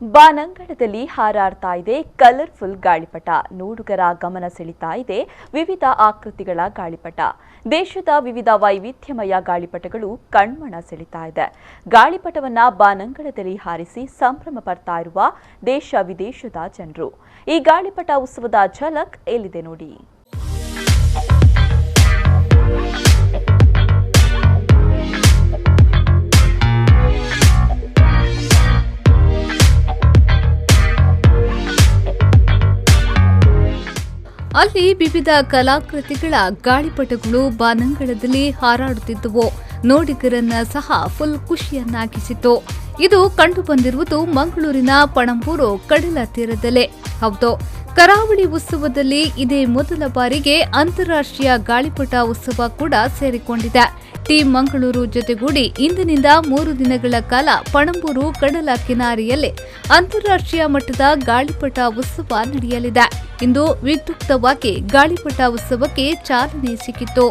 ಬಾನಂಗಳದಲ್ಲಿ ಹಾರಾಡ್ತಾ ಇದೆ ಕಲರ್ಫುಲ್ ಗಾಳಿಪಟ. ನೋಡುಗರ ಗಮನ ಸೆಳೀತಾ ಇದೆ ವಿವಿಧ ಆಕೃತಿಗಳ ಗಾಳಿಪಟ. ದೇಶದ ವಿವಿಧ ವೈವಿಧ್ಯಮಯ ಗಾಳಿಪಟಗಳು ಕಣ್ಮನ ಸೆಳೀತಾ ಇದೆ. ಗಾಳಿಪಟವನ್ನ ಬಾನಂಗಳದಲ್ಲಿ ಹಾರಿಸಿ ಸಂಭ್ರಮ ಪಡ್ತಾ ಇರುವ ದೇಶ ವಿದೇಶದ ಜನರು. ಈ ಗಾಳಿಪಟ ಉತ್ಸವದ ಝಲಕ್ ಎಲ್ಲಿದೆ ನೋಡಿ. ಅಲ್ಲಿ ವಿವಿಧ ಕಲಾಕೃತಿಗಳ ಗಾಳಿಪಟಗಳು ಬಾನಂಗಳದಲ್ಲಿ ಹಾರಾಡುತ್ತಿದ್ದವು. ನೋಡಿಗರನ್ನ ಸಹ ಫುಲ್ ಖುಷಿಯನ್ನಾಗಿಸಿತು. ಇದು ಕಂಡುಬಂದಿರುವುದು ಮಂಗಳೂರಿನ ಪಣಂಬೂರು ಕಡಲ ತೀರದಲ್ಲೇ. ಹೌದು, ಕರಾವಳಿ ಉತ್ಸವದಲ್ಲಿ ಇದೇ ಮೊದಲ ಬಾರಿಗೆ ಅಂತಾರಾಷ್ಟ್ರೀಯ ಗಾಳಿಪಟ ಉತ್ಸವ ಕೂಡ ಸೇರಿಕೊಂಡಿದೆ. ಟೀಮ್ ಮಂಗಳೂರು ಜೊತೆಗೂಡಿ ಇಂದಿನಿಂದ 3 ದಿನಗಳ ಕಾಲ ಪಣಂಬೂರು ಕಡಲ ಕಿನಾರೆಯಲ್ಲಿ ಅಂತಾರಾಷ್ಟ್ರೀಯ ಮಟ್ಟದ ಗಾಳಿಪಟ ಉತ್ಸವ ನಡೆಯಲಿದೆ. ಇಂದು ವಿದ್ಯುಕ್ತವಾಗಿ ಗಾಳಿಪಟ ಉತ್ಸವಕ್ಕೆ ಚಾಲನೆ ಸಿಕ್ಕಿತು.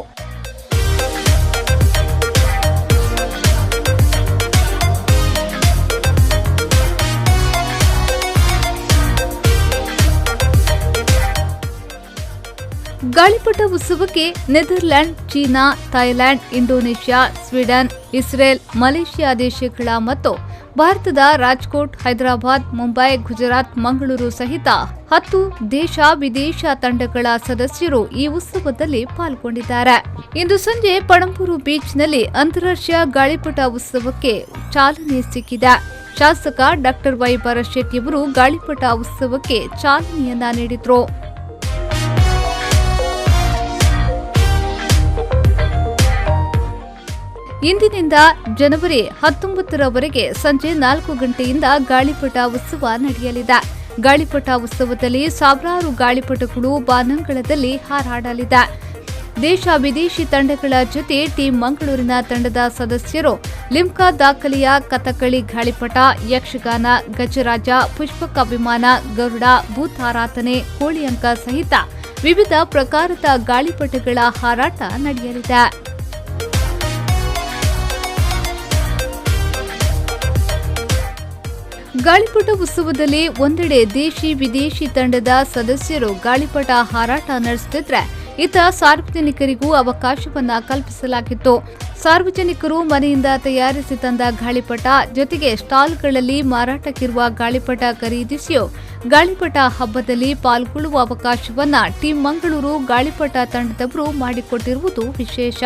ಗಾಳಿಪಟ ಉತ್ಸವಕ್ಕೆ Netherland, China, Thailand, Indonesia, Sweden, Israel, Malaysia ದೇಶಗಳ ಮತ್ತು ಭಾರತದ ರಾಜ್ಕೋಟ್, ಹೈದರಾಬಾದ್, ಮುಂಬೈ, ಗುಜರಾತ್, ಮಂಗಳೂರು ಸಹಿತ 10 ದೇಶ ವಿದೇಶ ತಂಡಗಳ ಸದಸ್ಯರು ಈ ಉತ್ಸವದಲ್ಲಿ ಪಾಲ್ಗೊಂಡಿದ್ದಾರೆ. ಇಂದು ಸಂಜೆ ಪಣಂಬೂರು ಬೀಚ್ನಲ್ಲಿ ಅಂತಾರಾಷ್ಟ್ರೀಯ ಗಾಳಿಪಟ ಉತ್ಸವಕ್ಕೆ ಚಾಲನೆ ಸಿಕ್ಕಿದೆ. ಶಾಸಕ ಡಾ ವೈ ಭರತ್ ಗಾಳಿಪಟ ಉತ್ಸವಕ್ಕೆ ಚಾಲನೆಯನ್ನ ನೀಡಿದ್ರು. ಇಂದಿನಿಂದ ಜನವರಿ 19ರವರೆಗೆ ಸಂಜೆ 4 ಗಂಟೆಯಿಂದ ಗಾಳಿಪಟ ಉತ್ಸವ ನಡೆಯಲಿದೆ. ಗಾಳಿಪಟ ಉತ್ಸವದಲ್ಲಿ ಸಾವಿರಾರು ಗಾಳಿಪಟಗಳು ಬಾನಂಗಳದಲ್ಲಿ ಹಾರಾಡಲಿದೆ. ದೇಶ ವಿದೇಶಿ ತಂಡಗಳ ಜೊತೆ ಟೀಮ್ ಮಂಗಳೂರಿನ ತಂಡದ ಸದಸ್ಯರು ಲಿಮ್ಕಾ ದಾಖಲೆಯ ಕಥಕಳಿ ಗಾಳಿಪಟ, ಯಕ್ಷಗಾನ, ಗಜರಾಜ, ಪುಷ್ಪಕ ವಿಮಾನ, ಗರುಡ, ಭೂತಾರಾಧನೆ, ಕೋಳಿಯಂಕ ಸಹಿತ ವಿವಿಧ ಪ್ರಕಾರದ ಗಾಳಿಪಟಗಳ ಹಾರಾಟ ನಡೆಯಲಿದೆ. ಗಾಳಿಪಟ ಉತ್ಸವದಲ್ಲಿ ಒಂದೆಡೆ ದೇಶಿ ವಿದೇಶಿ ತಂಡದ ಸದಸ್ಯರು ಗಾಳಿಪಟ ಹಾರಾಟ ನಡೆಸುತ್ತಿದ್ರೆ, ಇತ್ತ ಸಾರ್ವಜನಿಕರಿಗೂ ಅವಕಾಶವನ್ನ ಕಲ್ಪಿಸಲಾಗಿತ್ತು. ಸಾರ್ವಜನಿಕರು ಮನೆಯಿಂದ ತಯಾರಿಸಿ ತಂದ ಗಾಳಿಪಟ ಜೊತೆಗೆ ಸ್ಟಾಲ್ಗಳಲ್ಲಿ ಮಾರಾಟಕ್ಕಿರುವ ಗಾಳಿಪಟ ಖರೀದಿಸಿಯೋ ಗಾಳಿಪಟ ಹಬ್ಬದಲ್ಲಿ ಪಾಲ್ಗೊಳ್ಳುವ ಅವಕಾಶವನ್ನ ಟೀಮ್ ಮಂಗಳೂರು ಗಾಳಿಪಟ ತಂಡದವರು ಮಾಡಿಕೊಟ್ಟಿರುವುದು ವಿಶೇಷ.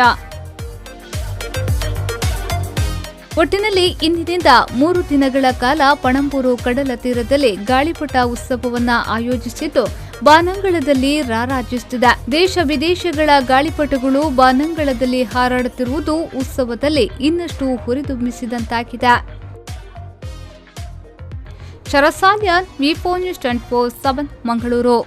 ಒಟ್ಟಿನಲ್ಲಿ ಇಂದಿನಿಂದ 3 ದಿನಗಳ ಕಾಲ ಪಣಂಬೂರು ಕಡಲ ತೀರದಲ್ಲಿ ಗಾಳಿಪಟ ಉತ್ಸವವನ್ನ ಆಯೋಜಿಸಿದ್ದು ಬಾನಂಗಳದಲ್ಲಿ ರಾರಾಜಿಸುತ್ತಿದೆ. ದೇಶ ವಿದೇಶಗಳ ಗಾಳಿಪಟಗಳು ಬಾನಂಗಳದಲ್ಲಿ ಹಾರಾಡುತ್ತಿರುವುದು ಉತ್ಸವದಲ್ಲಿ ಇನ್ನಷ್ಟು ಹುರಿದುಂಬಿಸಿದಂತಾಗಿದೆ. ಶರಸಾಲ್ಯಾನ್, ವಿ4 ನ್ಯೂಸ್ 24/7 ಮಂಗಳೂರು.